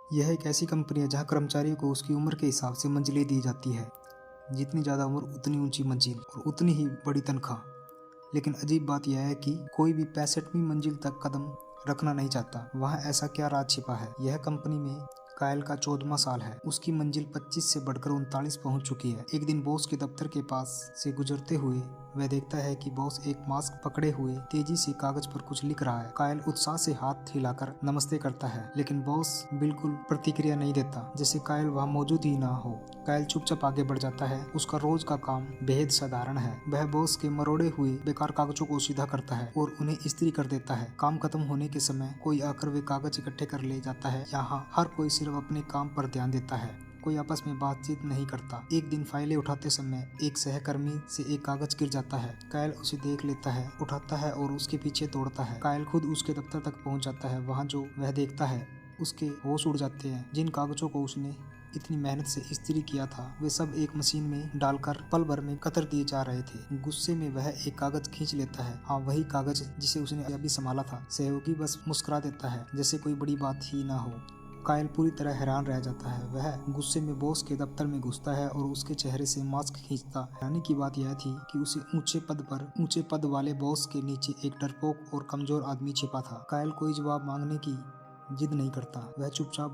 यह एक ऐसी कंपनी है जहां कर्मचारियों को उसकी उम्र के हिसाब से मंजिलें दी जाती है। जितनी ज़्यादा उम्र उतनी ऊंची मंजिल और उतनी ही बड़ी तनख्वाह। लेकिन अजीब बात यह है कि कोई भी 65वीं मंजिल तक कदम रखना नहीं चाहता। वहाँ ऐसा क्या राज छिपा है? यह कंपनी में कायल का 14वां साल है। उसकी मंजिल 25 से बढ़कर 39 पहुंच चुकी है। एक दिन बॉस के दफ्तर के पास से गुजरते हुए वह देखता है कि बॉस एक मास्क पकड़े हुए तेजी से कागज पर कुछ लिख रहा है। कायल उत्साह से हाथ हिलाकर नमस्ते करता है, लेकिन बॉस बिल्कुल प्रतिक्रिया नहीं देता, जैसे कायल वहाँ मौजूद ही ना हो। कायल चुपचाप आगे बढ़ जाता है। उसका रोज का काम बेहद साधारण है। वह बॉस के मरोड़े हुए बेकार कागजों को सीधा करता है और उन्हें इस्त्री कर देता है। काम खत्म होने के समय कोई आकर वे कागज इकट्ठे कर ले जाता है। यहाँ हर कोई सिर्फ अपने काम पर ध्यान देता है, कोई आपस में बातचीत नहीं करता। एक दिन फाइलें उठाते समय एक सहकर्मी से एक कागज गिर जाता है। कायल उसे देख लेता है, उठाता है और उसके पीछे दौड़ता है। कायल खुद उसके दफ्तर तक पहुंच जाता है। वहाँ जो वह देखता है उसके होश उड़ जाते हैं। जिन कागजों को उसने इतनी मेहनत से इस्त्री किया था, वे सब एक मशीन में डालकर पल भर में कतर दिए जा रहे थे। गुस्से में वह एक कागज खींच लेता है। हाँ, वही कागज जिसे उसने अभी संभाला था। सहयोगी बस मुस्कुरा देता है, जैसे कोई बड़ी बात ही ना हो। कायल पूरी तरह हैरान रह जाता है। वह गुस्से में बॉस के दफ्तर में घुसता है और उसके चेहरे से मास्क खींचता। हैरानी की बात यह थी कि उसे ऊंचे पद वाले बॉस के नीचे एक डरपोक और कमजोर आदमी छिपा था। कायल कोई जवाब मांगने की जिद नहीं करता। वह चुपचाप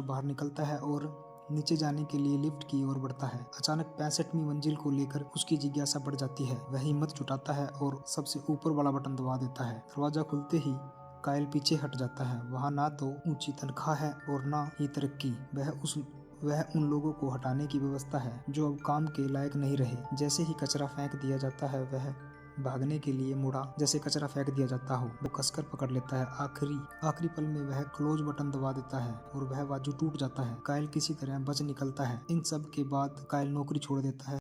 बाहर निकलता है और नीचे जाने के लिए लिफ्ट की ओर बढ़ता है। अचानक 65वीं मंजिल को लेकर उसकी जिज्ञासा बढ़ जाती है। वह हिम्मत जुटाता है और सबसे ऊपर वाला बटन दबा देता है। दरवाजा खुलते ही कायल पीछे हट जाता है। वहाँ ना तो ऊंची तनख्वाह है और ना ही तरक्की। वह उन लोगों को हटाने की व्यवस्था है जो अब काम के लायक नहीं रहे। जैसे ही कचरा फेंक दिया जाता है, वह भागने के लिए मुड़ा जैसे कचरा फेंक दिया जाता हो। वो कसकर पकड़ लेता है। आखिरी पल में वह क्लोज बटन दबा देता है और वह बाजू टूट जाता है। कायल किसी तरह बच निकलता है। इन सब के बाद कायल नौकरी छोड़ देता है।